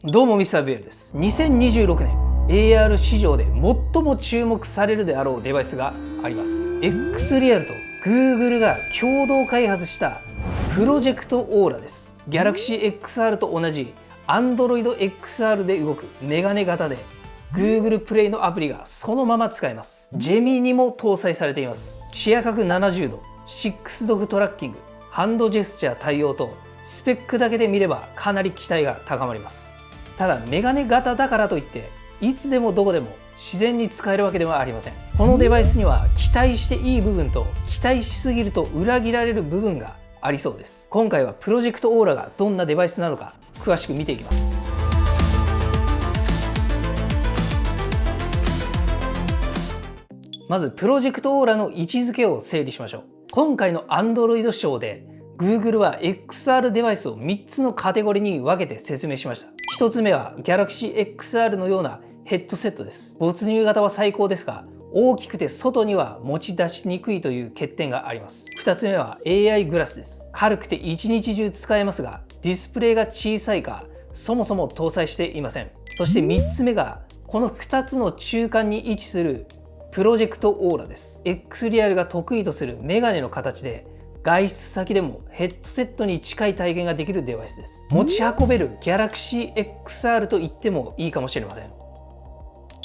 どうもミスターベールです。2026年 AR 市場で最も注目されるであろうデバイスがあります。X リアルと Google が共同開発したプロジェクトオーラです。Galaxy XR と同じ Android XR で動くメガネ型で Google プレイのアプリがそのまま使えます。ジェミニも搭載されています。視野角70度、6ドグトラッキング、ハンドジェスチャー対応とスペックだけで見ればかなり期待が高まります。ただメガネ型だからといっていつでもどこでも自然に使えるわけではありません。このデバイスには期待していい部分と期待しすぎると裏切られる部分がありそうです。今回はプロジェクトオーラがどんなデバイスなのか詳しく見ていきます。まずプロジェクトオーラの位置づけを整理しましょう。今回の Android ショーで Google は XR デバイスを3つのカテゴリーに分けて説明しました。1つ目は Galaxy XR のようなヘッドセットです。没入型は最高ですが、大きくて外には持ち出しにくいという欠点があります。2つ目は AI グラスです。軽くて一日中使えますが、ディスプレイが小さいか、そもそも搭載していません。そして3つ目が、この2つの中間に位置するプロジェクトオーラです。X リアルが得意とするメガネの形で、外出先でもヘッドセットに近い体験ができるデバイスです。持ち運べる Galaxy XR と言ってもいいかもしれません。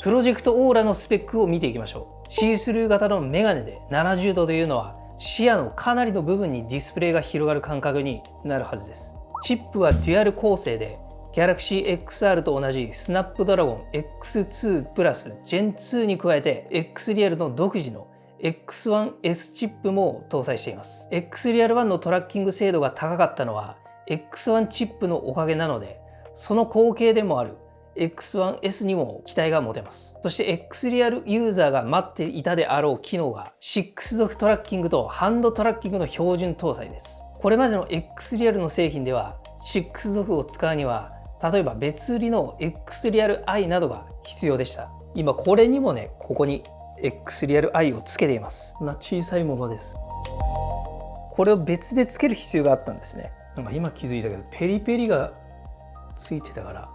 プロジェクトオーラのスペックを見ていきましょう。シースルー型のメガネで70度というのは視野のかなりの部分にディスプレイが広がる感覚になるはずです。チップはデュアル構成で Galaxy XR と同じスナップドラゴン X2 プラス Gen2 に加えて X リアルの独自のX1S チップも搭載しています。X リアル1のトラッキング精度が高かったのは X1 チップのおかげなので、その後継でもある X1S にも期待が持てます。そして X リアルユーザーが待っていたであろう機能が6ドグトラッキングとハンドトラッキングの標準搭載です。これまでの X リアルの製品では6ドグを使うには例えば別売りの X リアル I などが必要でした。今これにもね、ここにX リアル I をつけています。こんな小さいものです。これを別でつける必要があったんですね。なんか今気づいたけどペリペリがついてたから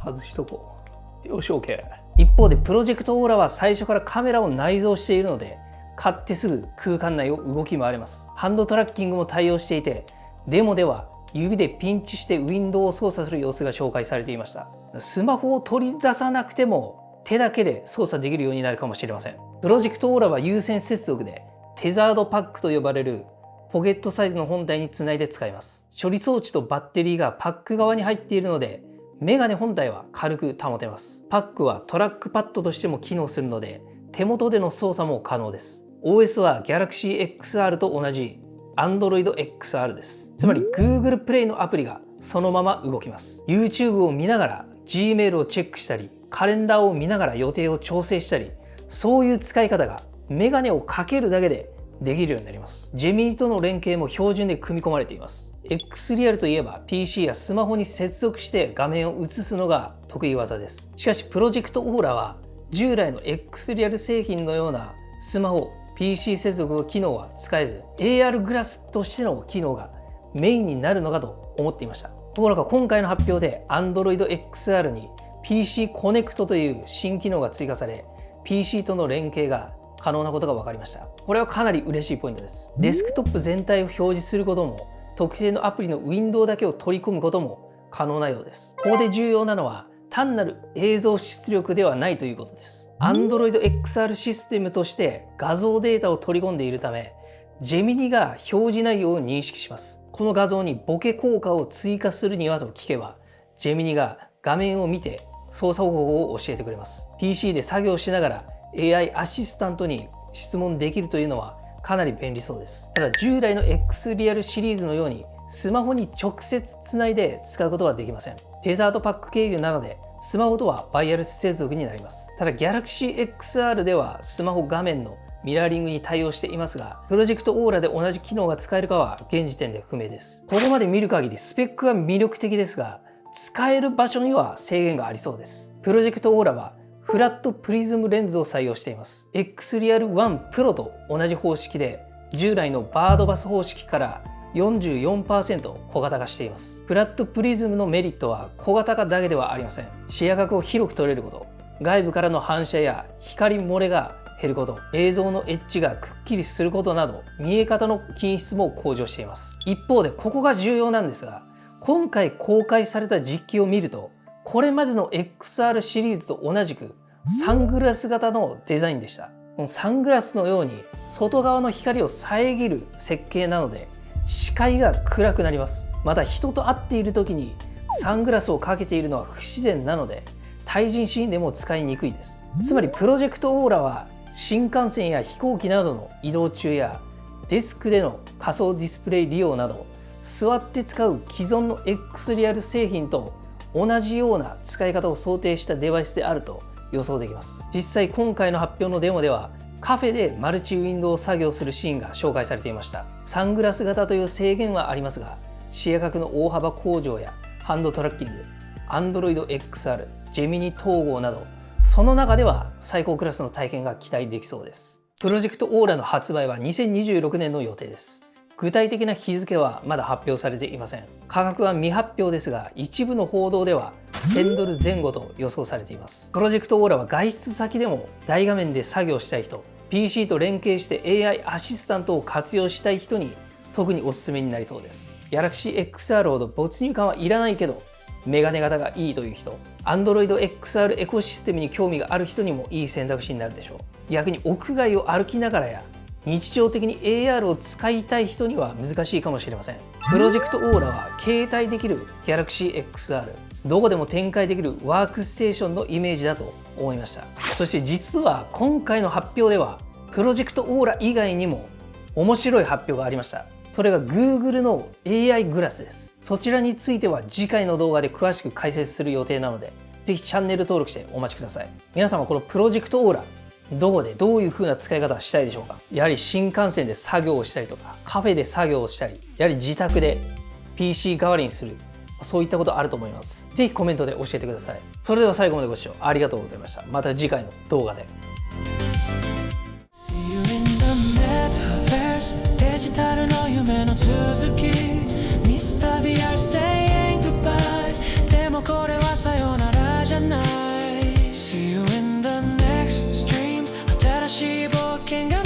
外しとこう。よし OK。一方でプロジェクトオーラは最初からカメラを内蔵しているので、買ってすぐ空間内を動き回れます。ハンドトラッキングも対応していて、デモでは指でピンチしてウィンドウを操作する様子が紹介されていました。スマホを取り出さなくても手だけで操作できるようになるかもしれません。プロジェクトオーラは有線接続でテザードパックと呼ばれるポケットサイズの本体につないで使います。処理装置とバッテリーがパック側に入っているので、メガネ本体は軽く保てます。パックはトラックパッドとしても機能するので、手元での操作も可能です。OS は Galaxy XR と同じ Android XR です。つまり Google プレイのアプリがそのまま動きます。YouTube を見ながら Gmail をチェックしたり、カレンダーを見ながら予定を調整したり、そういう使い方がメガネをかけるだけでできるようになります。ジェミニとの連携も標準で組み込まれています。X リアルといえば PC やスマホに接続して画面を映すのが得意技です。しかしプロジェクトオーラは従来の X リアル製品のようなスマホ、PC 接続の機能は使えず AR グラスとしての機能がメインになるのかと思っていました。ところが今回の発表で Android XR に PC コネクトという新機能が追加され PC との連携が可能なことが分かりました。これはかなり嬉しいポイントです。デスクトップ全体を表示することも特定のアプリのウィンドウだけを取り込むことも可能なようです。ここで重要なのは単なる映像出力ではないということです。Android XR システムとして画像データを取り込んでいるためジェミニが表示内容を認識します。この画像にボケ効果を追加するにはと聞けばジェミニが画面を見て操作方法を教えてくれます。 PC で作業しながら AI アシスタントに質問できるというのはかなり便利そうです。ただ従来の X リアルシリーズのようにスマホに直接つないで使うことはできません。テザードパック経由なのでスマホとはワイヤレス接続になります。ただ Galaxy XR ではスマホ画面のミラーリングに対応していますが、プロジェクトオーラで同じ機能が使えるかは現時点で不明です。ここまで見る限りスペックは魅力的ですが、使える場所には制限がありそうです。プロジェクトオーラはフラットプリズムレンズを採用しています。X リアル1 Pro と同じ方式で従来のバードバス方式から44% 小型化しています。フラットプリズムのメリットは小型化だけではありません。視野角を広く取れること、外部からの反射や光漏れが減ること、映像のエッジがくっきりすることなど、見え方の品質も向上しています。一方でここが重要なんですが、今回公開された実機を見ると、これまでの XR シリーズと同じくサングラス型のデザインでした。サングラスのように外側の光を遮る設計なので、視界が暗くなります。また人と会っている時にサングラスをかけているのは不自然なので、対人シーンでも使いにくいです。つまりプロジェクトオーラは新幹線や飛行機などの移動中やデスクでの仮想ディスプレイ利用など、座って使う既存の X リアル製品と同じような使い方を想定したデバイスであると予想できます。実際今回の発表のデモではカフェでマルチウィンドウ作業するシーンが紹介されていました。サングラス型という制限はありますが、視野角の大幅向上やハンドトラッキング、Android XR、Gemini 統合など、その中では最高クラスの体験が期待できそうです。プロジェクトオーラの発売は2026年の予定です。具体的な日付はまだ発表されていません。価格は未発表ですが、一部の報道では1000ドル前後と予想されています。プロジェクトオーラは外出先でも大画面で作業したい人、PC と連携して AI アシスタントを活用したい人に特におすすめになりそうです。Galaxy XR ほど没入感はいらないけどメガネ型がいいという人、Android XR エコシステムに興味がある人にもいい選択肢になるでしょう。逆に屋外を歩きながらや日常的に AR を使いたい人には難しいかもしれません。プロジェクトオーラは携帯できる Galaxy XR、どこでも展開できるワークステーションのイメージだと思いました。そして実は今回の発表ではプロジェクトオーラ以外にも面白い発表がありました。それが Google の AI グラスです。そちらについては次回の動画で詳しく解説する予定なので、ぜひチャンネル登録してお待ちください。皆様このプロジェクトオーラ、どこでどういう風な使い方をしたいでしょうか。やはり新幹線で作業をしたりとか、カフェで作業をしたり、やはり自宅で PC 代わりにする、そういったことあると思います。ぜひコメントで教えてください。それでは最後までご視聴ありがとうございました。また次回の動画で。デジタルの夢の続き Mr. VR saying goodbye でもこれはさよならじゃない See you in the next stream 新しい冒険が